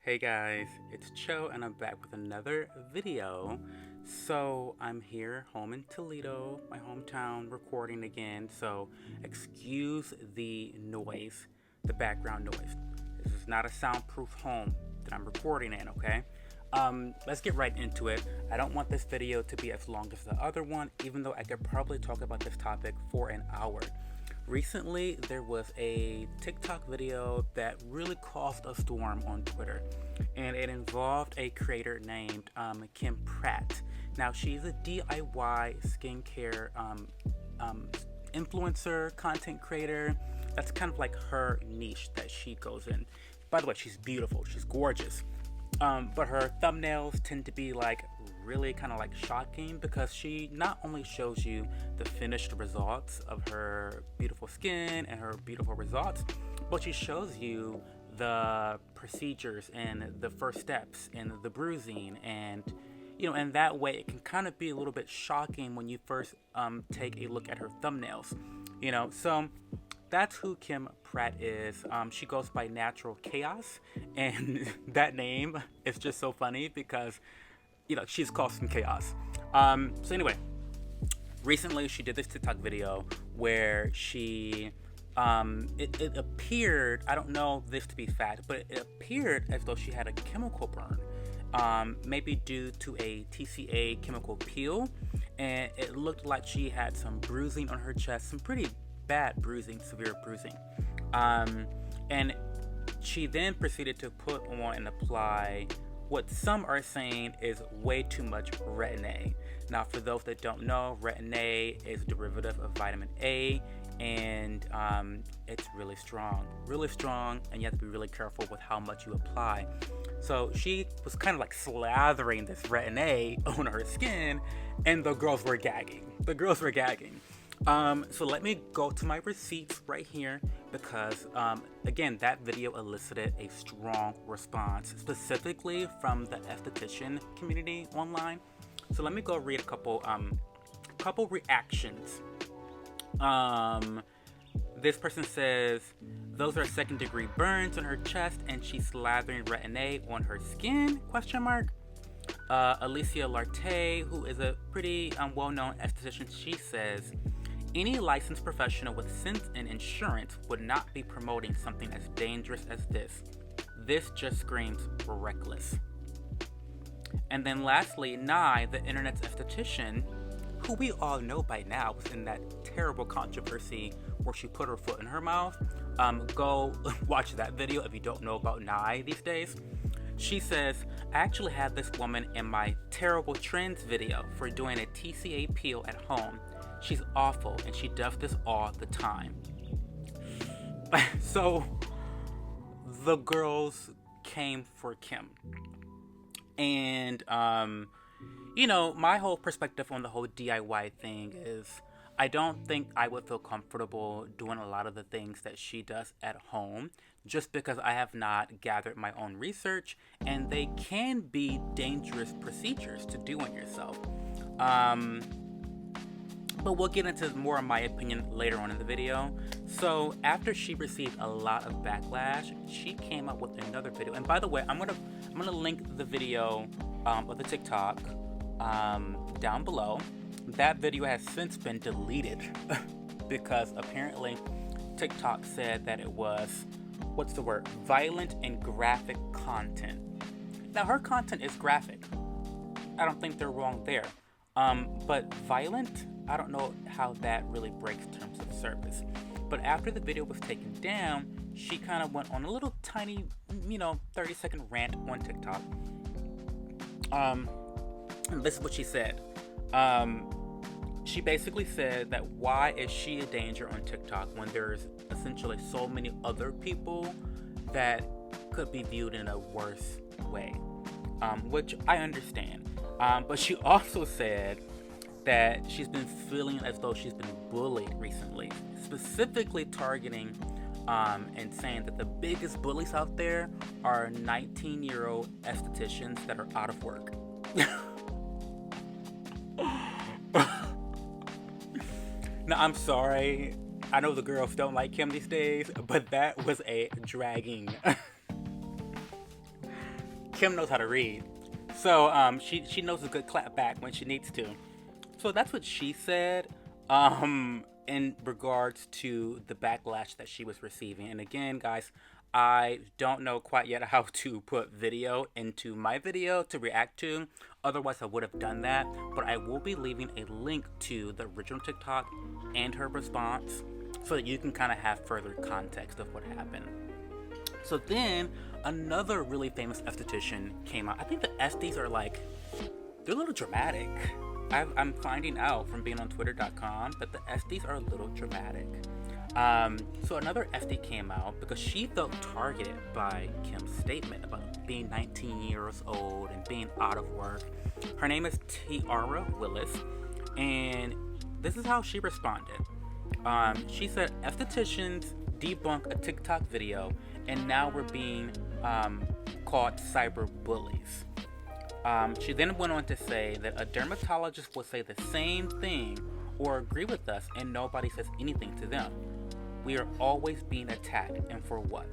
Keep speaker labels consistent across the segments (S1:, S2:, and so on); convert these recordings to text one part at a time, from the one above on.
S1: Hey guys, it's Cho and I'm back with another video. So I'm here home in Toledo, my hometown, recording again. So excuse the noise, the background noise. This is not a soundproof home that I'm recording in, okay? Let's get right into it. I don't want this video to be as long as the other one, even though I could probably talk about this topic for an hour. Recently, there was a TikTok video that really caused a storm on Twitter, and it involved a creator named Kim Pratt. Now, she's a DIY skincare influencer, content creator. That's kind of like her niche that she goes in. By the way, she's beautiful, she's gorgeous. But her thumbnails tend to be like really kind of like shocking because she not only shows you the finished results of her beautiful skin and her beautiful results, but she shows you the procedures and the first steps and the bruising, and and that way it can kind of be a little bit shocking when you first take a look at her thumbnails. So that's who Kim Pratt is. She goes by Natural Chaos, and that name is just so funny because she's caused some chaos. So anyway, recently she did this TikTok video where she it appeared, I don't know this to be fact, but it appeared as though she had a chemical burn, maybe due to a TCA chemical peel, and it looked like she had some bruising on her chest, some pretty bad bruising, severe bruising. And she then proceeded to put on and apply what some are saying is way too much retin A. Now, for those that don't know, retin A is a derivative of vitamin A, and it's really strong, and you have to be really careful with how much you apply. So she was kind of like slathering this retin A on her skin, and the girls were gagging. So let me go to my receipts right here because, again, that video elicited a strong response, specifically from the esthetician community online. So let me go read a couple reactions. This person says, those are second-degree burns on her chest and she's slathering retin A on her skin, question mark. Alicia Larte, who is a pretty well-known esthetician, she says, any licensed professional with sense and insurance would not be promoting something as dangerous as this. This just screams reckless. And then lastly, Nye, the internet's esthetician, who we all know by now was in that terrible controversy where she put her foot in her mouth. Go watch that video if you don't know about Nye these days. She says, I actually had this woman in my terrible trends video for doing a TCA peel at home. She's awful, and she does this all the time. So, the girls came for Kim. And, my whole perspective on the whole DIY thing is I don't think I would feel comfortable doing a lot of the things that she does at home just because I have not gathered my own research, and they can be dangerous procedures to do on yourself. But we'll get into more of my opinion later on in the video. So after she received a lot of backlash, she came up with another video. And by the way, I'm gonna link the video of the TikTok down below. That video has since been deleted because apparently TikTok said that it was, violent and graphic content. Now her content is graphic. I don't think they're wrong there. But violent, I don't know how that really breaks terms of service. But after the video was taken down, she kind of went on a little tiny, 30-second rant on TikTok. And this is what she said. She basically said that why is she a danger on TikTok when there's essentially so many other people that could be viewed in a worse way, which I understand. But she also said that she's been feeling as though she's been bullied recently, specifically targeting and saying that the biggest bullies out there are 19-year-old estheticians that are out of work. Now, I'm sorry. I know the girls don't like Kim these days, but that was a dragging. Kim knows how to read. So she knows a good clap back when she needs to. So that's what she said in regards to the backlash that she was receiving. And again, guys, I don't know quite yet how to put video into my video to react to. Otherwise, I would have done that. But I will be leaving a link to the original TikTok and her response so that you can kind of have further context of what happened. So then another really famous esthetician came out. I think the Esties are like, they're a little dramatic. I'm finding out from being on twitter.com that the Esties are a little dramatic. So another Estie came out because she felt targeted by Kim's statement about being 19 years old and being out of work. Her name is Tiara Willis, and this is how she responded. She said, estheticians debunk a TikTok video, and now we're being called cyber bullies. She then went on to say that a dermatologist will say the same thing or agree with us, and nobody says anything to them. We are always being attacked, and for what?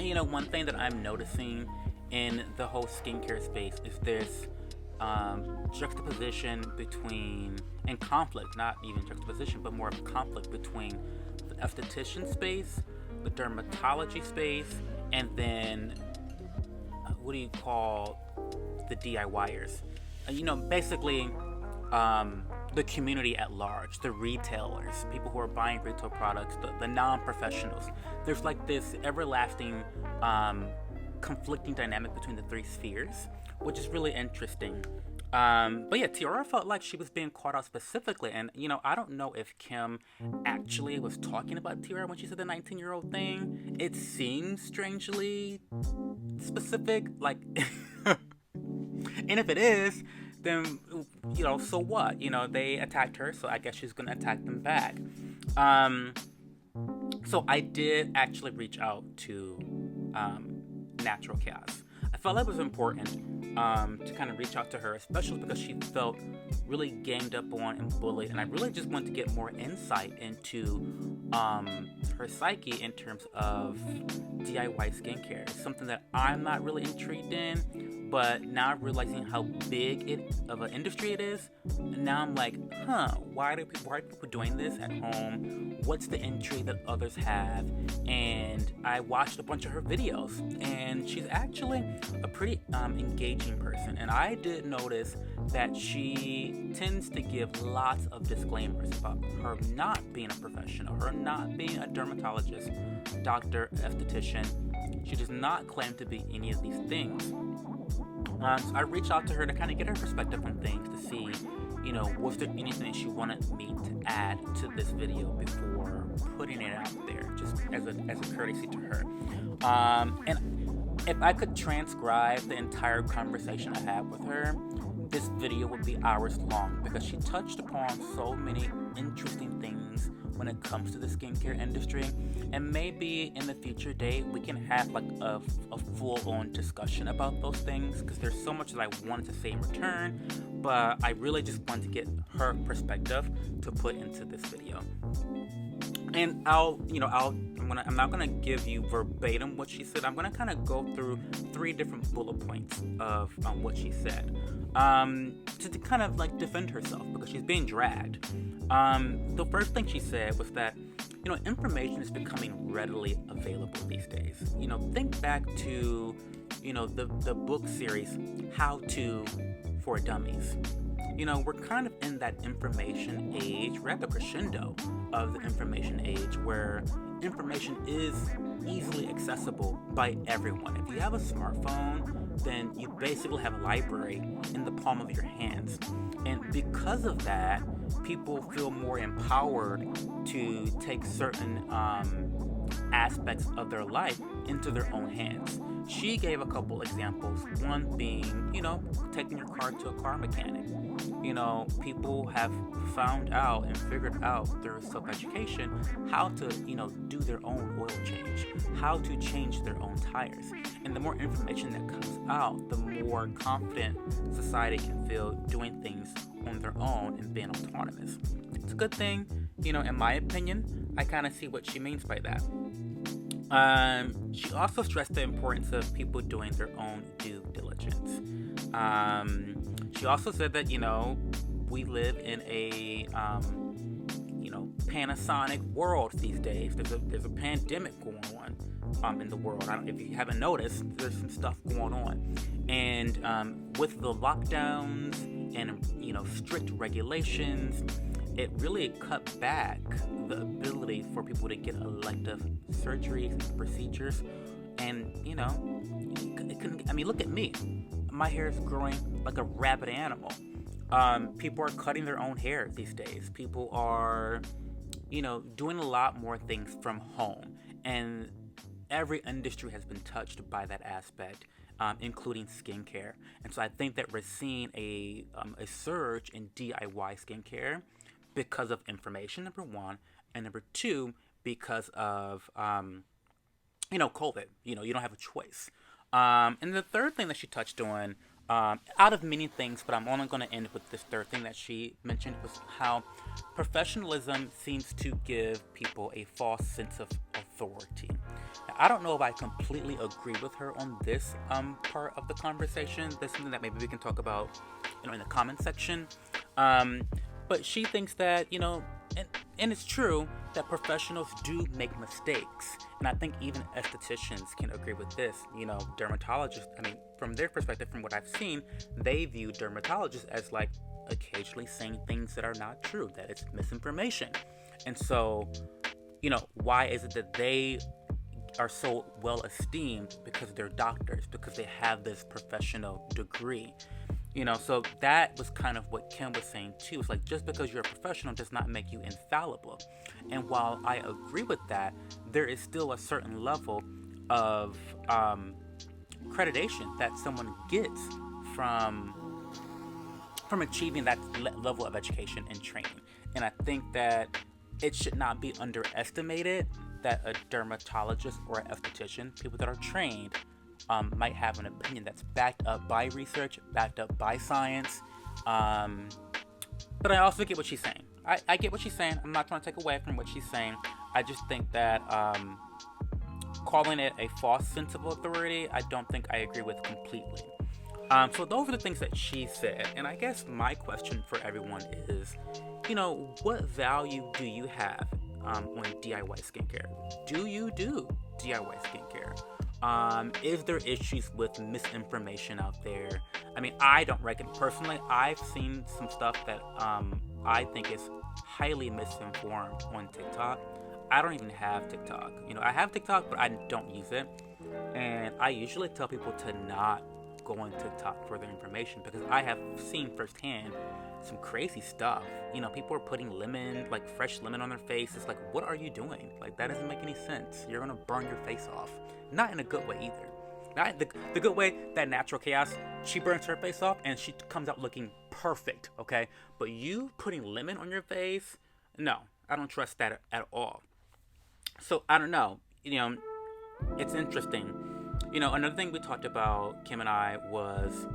S1: And one thing that I'm noticing in the whole skincare space is this juxtaposition between, and conflict, not even juxtaposition, but more of a conflict between the esthetician space, the dermatology space, and then what do you call the DIYers? Basically the community at large, the retailers, people who are buying retail products, the non-professionals. There's like this everlasting conflicting dynamic between the three spheres, which is really interesting. But yeah, Tiara felt like she was being called out specifically, and I don't know if Kim actually was talking about Tiara when she said the 19-year-old thing. It seems strangely specific, like, and if it is, then so what? They attacked her, so I guess she's gonna attack them back. So I did actually reach out to Natural Chaos. I felt like it was important to kind of reach out to her, especially because she felt really ganged up on and bullied, and I really just wanted to get more insight into her psyche in terms of DIY skincare. It's something that I'm not really intrigued in, but now realizing how big of an industry it is, now I'm like, why are people doing this at home? What's the intrigue that others have? And I watched a bunch of her videos, and she's actually a pretty engaging person. And I did notice that she tends to give lots of disclaimers about her not being a professional, her not being a dermatologist, doctor, esthetician. She does not claim to be any of these things. So I reached out to her to kind of get her perspective on things, to see, was there anything she wanted me to add to this video before putting it out there, just as a courtesy to her. And if I could transcribe the entire conversation I had with her, this video would be hours long, because she touched upon so many interesting things when it comes to the skincare industry. And maybe in the future date we can have like a full-on discussion about those things, because there's so much that I wanted to say in return, but I really just wanted to get her perspective to put into this video. And I'm not gonna give you verbatim what she said. I'm gonna kind of go through 3 different bullet points of what she said, to kind of like defend herself, because she's being dragged. The first thing she said was that information is becoming readily available these days. Think back to the book series How To for Dummies. We're kind of in that information age. We're at the crescendo of the information age, where information is easily accessible by everyone. If you have a smartphone, then you basically have a library in the palm of your hands. And because of that, people feel more empowered to take certain aspects of their life into their own hands. She gave a couple examples. One being, taking your car to a car mechanic. People have found out and figured out through self-education how to, do their own oil change, how to change their own tires. And the more information that comes out, the more confident society can feel doing things on their own and being autonomous. It's a good thing, in my opinion. I kind of see what she means by that. She also stressed the importance of people doing their own due diligence. She also said that, we live in a, Panasonic world these days. There's a pandemic going on in the world. If you haven't noticed, there's some stuff going on. And with the lockdowns and, strict regulations, it really cut back the ability for people to get elective surgeries and procedures. And, look at me. My hair is growing like a rabid animal. People are cutting their own hair these days. People are, doing a lot more things from home. And every industry has been touched by that aspect, including skincare. And so I think that we're seeing a surge in DIY skincare because of information, number one, and number two, because of COVID. You don't have a choice. And the third thing that she touched on, out of many things, but I'm only going to end with this third thing that she mentioned, was how professionalism seems to give people a false sense of authority. Now, I don't know if I completely agree with her on this part of the conversation. That's something that maybe we can talk about, in the comment section. But she thinks that, and it's true that professionals do make mistakes. And I think even estheticians can agree with this. Dermatologists, from their perspective, from what I've seen, they view dermatologists as like occasionally saying things that are not true, that it's misinformation. And so, why is it that they are so well esteemed? Because they're doctors, because they have this professional degree. So that was kind of what Kim was saying too. It's like, just because you're a professional does not make you infallible. And while I agree with that, there is still a certain level of accreditation that someone gets from achieving that level of education and training. And I think that it should not be underestimated that a dermatologist or an esthetician, people that are trained, might have an opinion that's backed up by research, backed up by science. But I also get what she's saying. I get what she's saying. I'm not trying to take away from what she's saying. I just think that calling it a false sense of authority, I don't think I agree with completely. So those are the things that she said. And I guess my question for everyone is, what value do you have on DIY skincare? Do you do DIY skincare? Is there issues with misinformation out there? I don't reckon personally. I've seen some stuff that I think is highly misinformed on TikTok. I don't even have TikTok. I have TikTok, but I don't use it. And I usually tell people to not go on TikTok for their information, because I have seen firsthand some crazy stuff. People are putting fresh lemon on their face. It's like, what are you doing? That doesn't make any sense. You're gonna burn your face off. Not in a good way either. Not the good way that Natural Chaos, she burns her face off and she comes out looking perfect, okay? But you putting lemon on your face, no, I don't trust that at all. So I don't know. It's interesting. Another thing we talked about, Kim and I, was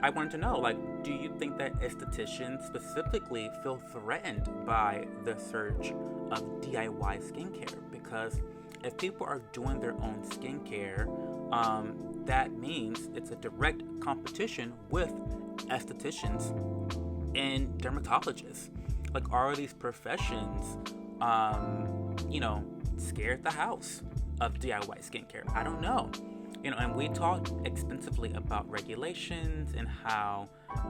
S1: I wanted to know, do you think that estheticians specifically feel threatened by the surge of DIY skincare? Because if people are doing their own skincare, that means it's a direct competition with estheticians and dermatologists. Are these professions, scared the house of DIY skincare? I don't know. And we talked extensively about regulations and how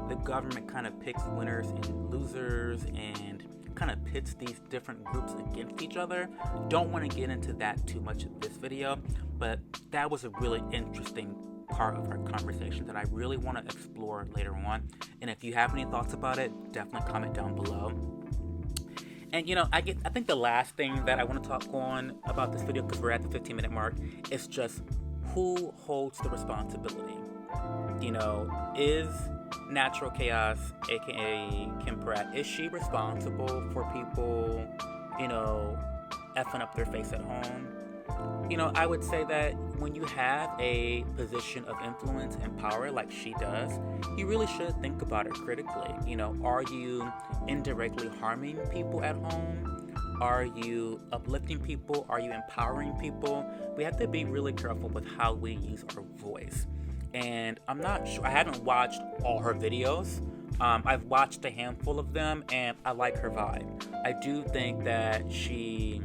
S1: the government kind of picks winners and losers and kind of pits these different groups against each other. Don't want to get into that too much in this video, but that was a really interesting part of our conversation that I really want to explore later on. And if you have any thoughts about it, definitely comment down below. And I think the last thing that I want to talk on about this video, because we're at the 15-minute mark, is just who holds the responsibility. Is Natural Chaos, aka Kim Pratt, is she responsible for people, effing up their face at home? I would say that when you have a position of influence and power like she does, you really should think about it critically. Are you indirectly harming people at home? Are you uplifting people? Are you empowering people? We have to be really careful with how we use our voice. And I'm not sure, I haven't watched all her videos. I've watched a handful of them and I like her vibe. I do think that she's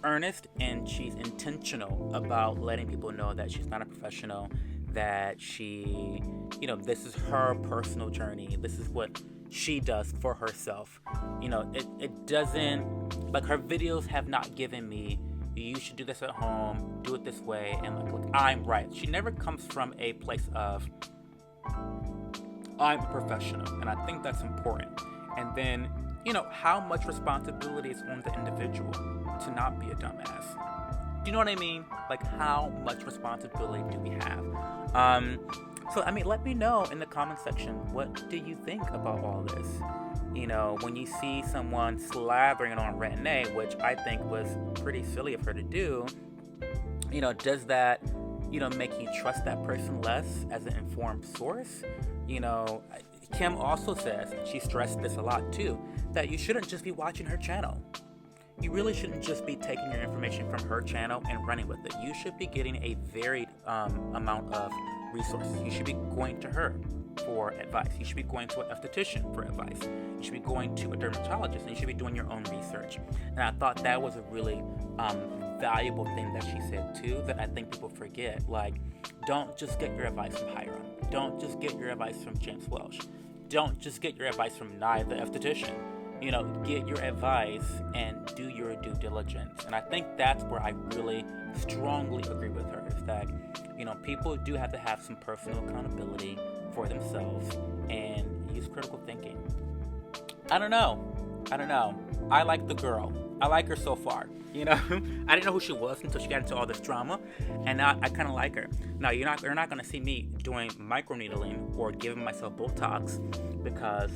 S1: earnest and she's intentional about letting people know that she's not a professional, that this is her personal journey. This is what she does for herself. It doesn't, like, her videos have not given me, you should do this at home, do it this way, and look, I'm right. She never comes from a place of, I'm a professional, and I think that's important. And then, how much responsibility is on the individual to not be a dumbass? Do you know what I mean? Like, how much responsibility do we have? Let me know in the comment section, what do you think about all this? When you see someone slathering on Renee, which I think was pretty silly of her to do, does that, make you trust that person less as an informed source? Kim also says, and she stressed this a lot too, that you shouldn't just be watching her channel. You really shouldn't just be taking your information from her channel and running with it. You should be getting a varied amount of resources. You should be going to her for advice. You should be going to an esthetician for advice. You should be going to a dermatologist, and you should be doing your own research. And I thought that was a really valuable thing that she said too, that I think people forget. Like, don't just get your advice from Hiram. Don't just get your advice from James Welsh. Don't just get your advice from Nye the esthetician. Get your advice and do your due diligence. And I think that's where I really strongly agree with her, is that, people do have to have some personal accountability for themselves and use critical thinking. I don't know. I like the girl. I like her so far. I didn't know who she was until she got into all this drama, and now I kind of like her. Now, you're not going to see me doing microneedling or giving myself Botox, because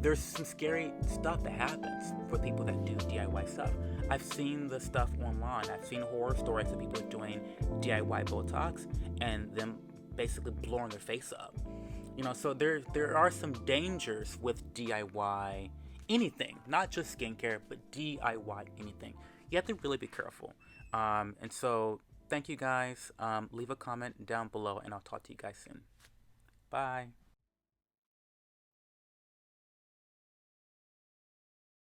S1: there's some scary stuff that happens for people that do DIY stuff. I've seen the stuff online. I've seen horror stories of people doing DIY Botox and them basically blowing their face up. So there are some dangers with DIY anything, not just skincare, but DIY anything. You have to really be careful. And so thank you guys. Leave a comment down below, and I'll talk to you guys soon. Bye.